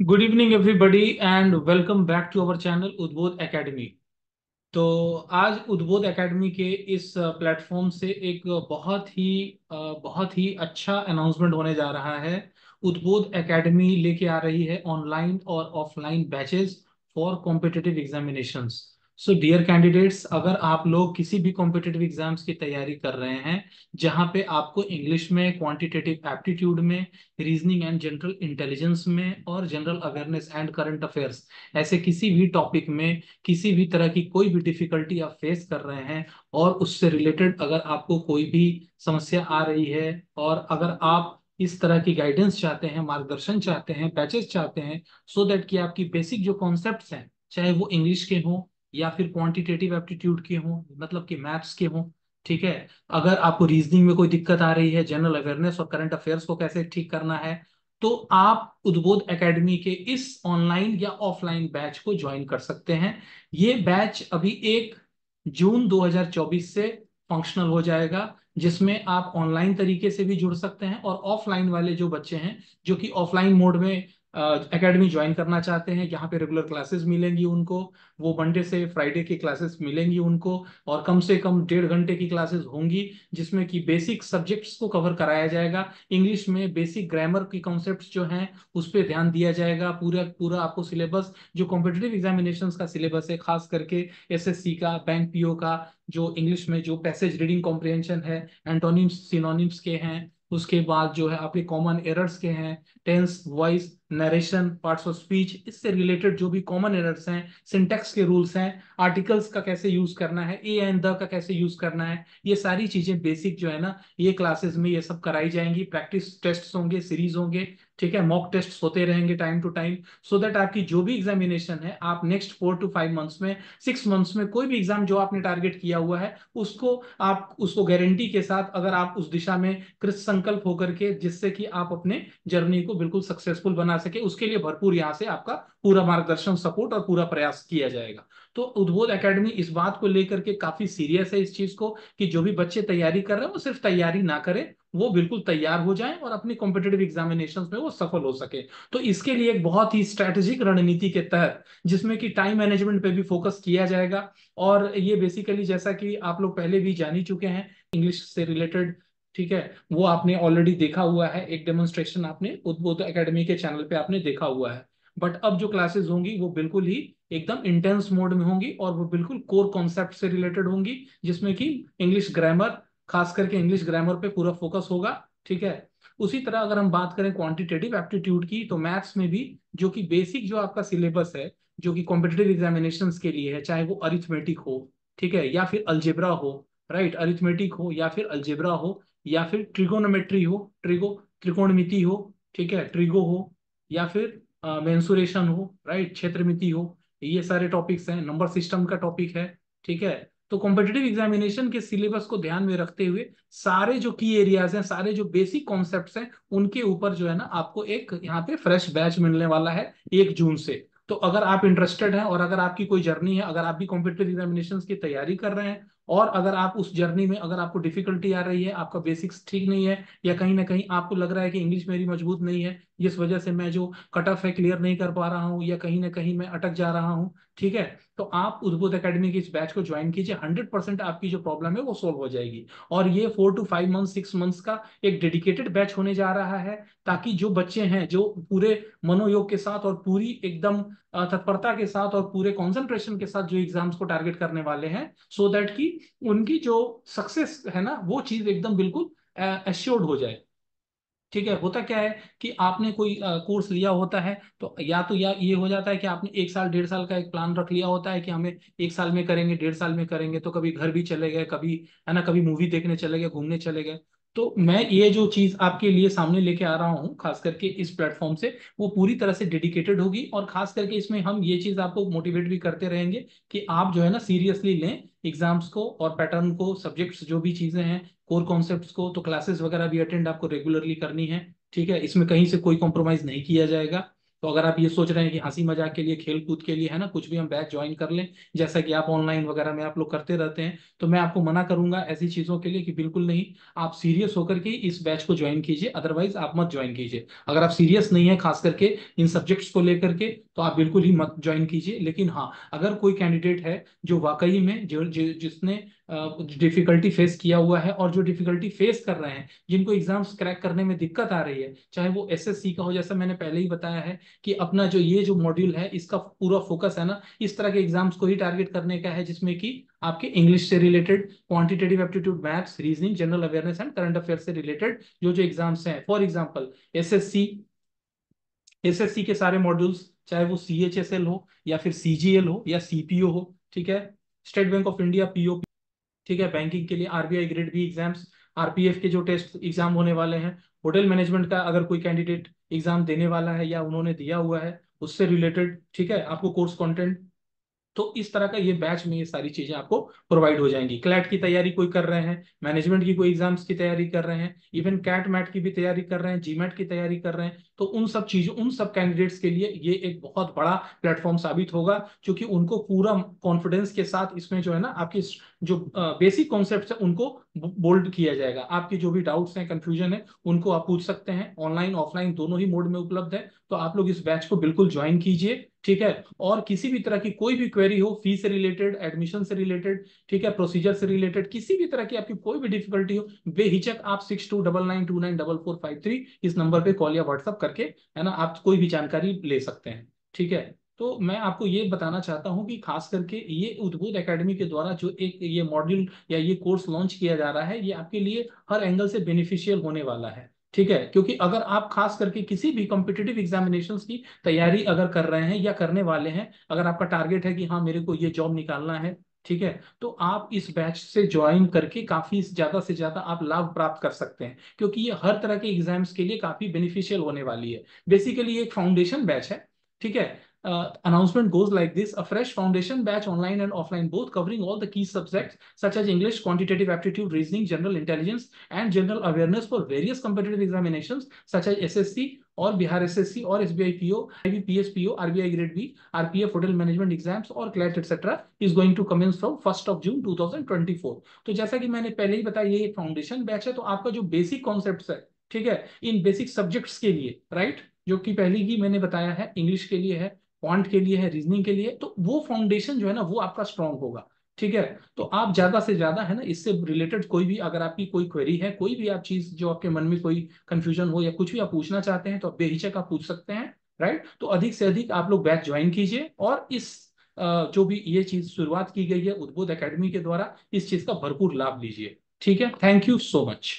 Good evening everybody and welcome back to our channel Udbodh academy. तो आज उद्बोध academy के इस प्लेटफॉर्म से एक बहुत ही अच्छा अनाउंसमेंट होने जा रहा है। उद्बोध एकेडमी लेके आ रही है ऑनलाइन और offline batches for competitive examinations. So dear candidates, अगर आप लोग किसी भी कॉम्पिटिटिव एग्जाम्स की तैयारी कर रहे हैं जहां पे आपको इंग्लिश में, क्वांटिटेटिव एप्टीट्यूड में, रीजनिंग एंड जनरल इंटेलिजेंस में और general awareness and current affairs, ऐसे किसी भी टॉपिक में किसी भी तरह की कोई भी डिफिकल्टी आप फेस कर रहे हैं और उससे रिलेटेड अगर आपको कोई भी समस्या आ रही है और अगर आप इस तरह की गाइडेंस चाहते हैं, मार्गदर्शन चाहते हैं, पैचेस चाहते हैं, सो दैट कि आपकी बेसिक जो कॉन्सेप्ट्स हैं, चाहे वो इंग्लिश के हों या फिर क्वांटिटेटिव एप्टीट्यूड के हों, मतलब कि मैथ्स के हों, ठीक है। अगर आपको रीजनिंग में कोई दिक्कत आ रही है, जनरल अवेयरनेस और करंट अफेयर्स को कैसे ठीक करना है, तो आप उद्बोध एकेडमी के इस ऑनलाइन या ऑफलाइन बैच को ज्वाइन कर सकते हैं। ये बैच अभी 1 जून 2024 से फंक्शनल हो जाएगा, जिसमें आप ऑनलाइन तरीके से भी जुड़ सकते हैं और ऑफलाइन वाले जो बच्चे हैं जो कि ऑफलाइन मोड में एकेडमी ज्वाइन करना चाहते हैं, यहाँ पे रेगुलर क्लासेस मिलेंगी उनको। वो मंडे से फ्राइडे की क्लासेस मिलेंगी उनको और कम से कम 1.5 घंटे की क्लासेस होंगी, जिसमें कि बेसिक सब्जेक्ट्स को कवर कराया जाएगा। इंग्लिश में बेसिक ग्रामर की कॉन्सेप्ट्स जो हैं उस पर ध्यान दिया जाएगा। पूरा पूरा आपको सिलेबस जो कॉम्पिटिटिव एग्जामिनेशंस का सिलेबस है, खास करके एसएससी का, बैंक पीओ का, जो इंग्लिश में जो पैसेज रीडिंग कॉम्प्रिहेंशन है, एंटोनिम्स सिनोनिम्स के हैं, उसके बाद जो है आपके कॉमन एरर्स के हैं, tense, voice, narration, parts of speech, इससे रिलेटेड जो भी कॉमन एरर्स हैं, सिंटेक्स के रूल्स हैं, आर्टिकल्स का कैसे यूज करना है, ए एंड द का कैसे यूज करना है, ये सारी चीजें बेसिक जो है ना, ये क्लासेस में ये सब कराई जाएंगी। प्रैक्टिस टेस्ट होंगे, सीरीज होंगे, ठीक है, मॉक टेस्ट होते रहेंगे time to time, so that आपकी जो भी एग्जामिनेशन है, आप नेक्स्ट 4 to 5 मंथ्स में, 6 मंथ्स में कोई भी एग्जाम जो आपने टारगेट किया हुआ है उसको आप उसको गारंटी के साथ, अगर आप उस दिशा में कृत संकल्प होकर के, जिससे कि आप अपने जर्नी को बिल्कुल सक्सेसफुल बना सके, उसके लिए भरपूर यहाँ से आपका पूरा मार्गदर्शन, सपोर्ट और पूरा प्रयास किया जाएगा। तो उद्बोध एकेडमी इस बात को लेकर के काफी सीरियस है इस चीज को, कि जो भी बच्चे तैयारी कर रहे हैं वो सिर्फ तैयारी ना करें, वो बिल्कुल तैयार हो जाएं और अपनी कॉम्पिटेटिव एग्जामिनेशंस में वो सफल हो सके। तो इसके लिए एक बहुत ही स्ट्रैटेजिक रणनीति के तहत, जिसमें कि टाइम मैनेजमेंट पे भी फोकस किया जाएगा, और ये बेसिकली जैसा कि आप लोग पहले भी जान ही चुके हैं इंग्लिश से रिलेटेड, ठीक है, वो आपने ऑलरेडी देखा हुआ है, एक डेमोन्स्ट्रेशन आपने उद्बोध एकेडमी के चैनल पे आपने देखा हुआ है। बट अब जो क्लासेस होंगी वो बिल्कुल ही एकदम इंटेंस मोड में होंगी और वो बिल्कुल कोर कॉन्सेप्ट से रिलेटेड होंगी, जिसमें कि इंग्लिश ग्रामर, खास करके इंग्लिश ग्रामर पे पूरा फोकस होगा, ठीक है। उसी तरह अगर हम बात करें क्वांटिटेटिव एप्टीट्यूड की, तो मैथ्स में भी जो कि बेसिक जो आपका सिलेबस है, जो कि कॉम्पिटिटिव एग्जामिनेशंस के लिए है, चाहे वो अरिथमेटिक हो, ठीक है, या फिर अलजेब्रा हो, राइट, अरिथमेटिक हो या फिर अलजेब्रा हो, या फिर ट्रिगोनोमेट्री हो, त्रिकोणमिति हो, ठीक है, ट्रिगो हो, या फिर मेंसुरेशन हो, राइट, क्षेत्रमिति हो, ये सारे टॉपिक्स हैं, नंबर सिस्टम का टॉपिक है, ठीक है। तो कॉम्पिटिटिव एग्जामिनेशन के सिलेबस को ध्यान में रखते हुए सारे जो की एरियाज हैं, सारे जो बेसिक कॉन्सेप्ट्स हैं, उनके ऊपर जो है ना आपको एक यहाँ पे फ्रेश बैच मिलने वाला है 1 जून से। तो अगर आप इंटरेस्टेड हैं और अगर आपकी कोई जर्नी है, अगर आप भी कॉम्पिटिटिव एग्जामिनेशंस की तैयारी कर रहे हैं और अगर आप उस जर्नी में, अगर आपको डिफिकल्टी आ रही है, आपका बेसिक्स ठीक नहीं है, या कहीं ना कहीं आपको लग रहा है कि इंग्लिश मेरी मजबूत नहीं है, जिस वजह से मैं जो कट ऑफ है क्लियर नहीं कर पा रहा हूँ, या कहीं ना कहीं मैं अटक जा रहा हूँ, ठीक है, तो आप उद्बुद्ध एकेडमी की इस बैच को ज्वाइन कीजिए। 100% आपकी जो प्रॉब्लम है वो सोल्व हो जाएगी। और ये 4 to 5 मंथ, 6 मंथ्स का एक डेडिकेटेड बैच होने जा रहा है, ताकि जो बच्चे हैं जो पूरे मनोयोग के साथ और पूरी एकदम तत्परता के साथ और पूरे कंसंट्रेशन के साथ जो एग्जाम्स को टारगेट करने वाले हैं, सो दैट कि उनकी जो सक्सेस है ना, वो चीज एकदम बिल्कुल एश्योर्ड हो जाए, ठीक है। होता क्या है कि आपने कोई कोर्स लिया होता है, तो या ये हो जाता है कि आपने 1 साल 1.5 साल का एक प्लान रख लिया होता है कि हमें 1 साल में करेंगे, 1.5 साल में करेंगे, तो कभी घर भी चले गए, कभी है ना, कभी मूवी देखने चले गए, घूमने चले गए। तो मैं ये जो चीज आपके लिए सामने लेके आ रहा हूँ, खास करके इस प्लेटफॉर्म से, वो पूरी तरह से डेडिकेटेड होगी, और खास करके इसमें हम ये चीज आपको मोटिवेट भी करते रहेंगे कि आप जो है ना सीरियसली लें एग्जाम्स को और पैटर्न को, सब्जेक्ट्स जो भी चीजें हैं, कोर कॉन्सेप्ट्स को। तो क्लासेस वगैरह भी अटेंड आपको रेगुलरली करनी है, ठीक है, इसमें कहीं से कोई कॉम्प्रोमाइज नहीं किया जाएगा। तो अगर आप ये सोच रहे हैं कि हंसी मजाक के लिए, खेल कूद के लिए है ना, कुछ भी हम बैच ज्वाइन कर लें, जैसा कि आप ऑनलाइन वगैरह में आप लोग करते रहते हैं, तो मैं आपको मना करूंगा ऐसी चीजों के लिए कि बिल्कुल नहीं। आप सीरियस होकर के इस बैच को ज्वाइन कीजिए, अदरवाइज आप मत ज्वाइन कीजिए। अगर आप सीरियस नहीं है खास करके इन सब्जेक्ट्स को लेकर के, तो आप बिल्कुल ही मत ज्वाइन कीजिए। लेकिन हाँ, अगर कोई कैंडिडेट है जो वाकई में जिसने डिफिकल्टी फेस किया हुआ है, और जो डिफिकल्टी फेस कर रहे हैं, जिनको एग्जाम्स क्रैक करने में दिक्कत आ रही है, चाहे वो एसएससी का हो, जैसा मैंने पहले ही बताया है कि अपना जो ये जो मॉड्यूल है इसका पूरा फोकस है ना इस तरह के एग्जाम्स को ही टारगेट करने का है, जिसमें कि आपके इंग्लिश से related, quantitative aptitude, maths, reasoning, general awareness and current affair से रिलेटेड जो जो एग्जाम्स हैं, फॉर एग्जाम्पल एसएससी, एसएससी के सारे मॉड्यूल्स, चाहे वो सीएचएसएल हो या फिर सीजीएल हो या सीपीओ हो, ठीक है, State Bank of India PO, ठीक है, बैंकिंग के लिए RBI grade B exams, RPF के जो टेस्ट एग्जाम होने वाले हैं, होटल मैनेजमेंट का अगर कोई कैंडिडेट एग्जाम देने वाला है या उन्होंने दिया हुआ है उससे रिलेटेड, ठीक है, आपको कोर्स कंटेंट, तो इस तरह का ये बैच में ये सारी चीजें आपको प्रोवाइड हो जाएंगी। क्लैट की तैयारी कोई कर रहे हैं, मैनेजमेंट की कोई एग्जाम्स की तैयारी कर रहे हैं, इवन कैट मैट की भी तैयारी कर रहे हैं, जीमैट की तैयारी कर रहे हैं, तो उन सब चीजों, उन सब कैंडिडेट्स के लिए ये एक बहुत बड़ा प्लेटफॉर्म साबित होगा, क्योंकि उनको पूरा कॉन्फिडेंस के साथ इसमें जो है ना आपकी जो बेसिक कॉन्सेप्ट है उनको बोल्ड किया जाएगा। आपके जो भी डाउट्स हैं, कंफ्यूजन है, उनको आप पूछ सकते हैं। ऑनलाइन ऑफलाइन दोनों ही मोड में उपलब्ध है। तो आप लोग इस बैच को बिल्कुल ज्वाइन कीजिए, ठीक है। और किसी भी तरह की कोई भी क्वेरी हो, फी से रिलेटेड, एडमिशन से रिलेटेड, ठीक है, प्रोसीजर से रिलेटेड, किसी भी तरह की आपकी कोई भी डिफिकल्टी हो, बेहिचक आप 6299294453 इस नंबर पे कॉल या व्हाट्सअप करके है ना आप कोई भी जानकारी ले सकते हैं, ठीक है। तो मैं आपको ये बताना चाहता हूँ कि खास करके ये उद्बोध एकेडमी के द्वारा जो एक ये मॉड्यूल या ये कोर्स लॉन्च किया जा रहा है, ये आपके लिए हर एंगल से बेनिफिशियल होने वाला है, ठीक है। क्योंकि अगर आप खास करके किसी भी कॉम्पिटिटिव एग्जामिनेशंस की तैयारी अगर कर रहे हैं या करने वाले हैं, अगर आपका टारगेट है कि हाँ मेरे को ये जॉब निकालना है, ठीक है, तो आप इस बैच से ज्वाइन करके काफी ज्यादा से ज्यादा आप लाभ प्राप्त कर सकते हैं, क्योंकि ये हर तरह के एग्जाम्स के लिए काफी बेनिफिशियल होने वाली है। बेसिकली ये एक फाउंडेशन बैच है, ठीक है। Announcement goes like this: a fresh foundation batch, online and offline both, covering all the key subjects such as English, quantitative aptitude, reasoning, general intelligence, and general awareness for various competitive examinations such as SSC or Bihar SSC or SBI PO, IBPS PO, RBI Grade B, RPF, Hotel Management Exams और CLAT etc. is going to commence from 1st of June 2024। तो जैसा कि मैंने पहले ही बताया, ये foundation batch है, तो आपका जो बेसिक कॉन्सेप्ट्स है, ठीक है, इन बेसिक सब्जेक्ट्स के लिए, राइट, जो कि पहले ही मैंने बताया है, इंग्लिश के लिए है, क्वांट के लिए है, रीजनिंग के लिए, तो वो फाउंडेशन जो है ना वो आपका स्ट्रांग होगा, ठीक है। तो आप ज्यादा से ज्यादा है ना इससे रिलेटेड कोई भी, अगर आपकी कोई क्वेरी है, कोई भी आप चीज जो आपके मन में कोई कंफ्यूजन हो या कुछ भी आप पूछना चाहते हैं, तो आप बेहिचक आप पूछ सकते हैं, राइट। तो अधिक से अधिक आप लोग बैच ज्वाइन कीजिए, और इस जो भी ये चीज शुरुआत की गई है उद्बोध एकेडमी के द्वारा, इस चीज का भरपूर लाभ लीजिए, ठीक है। Thank you so much.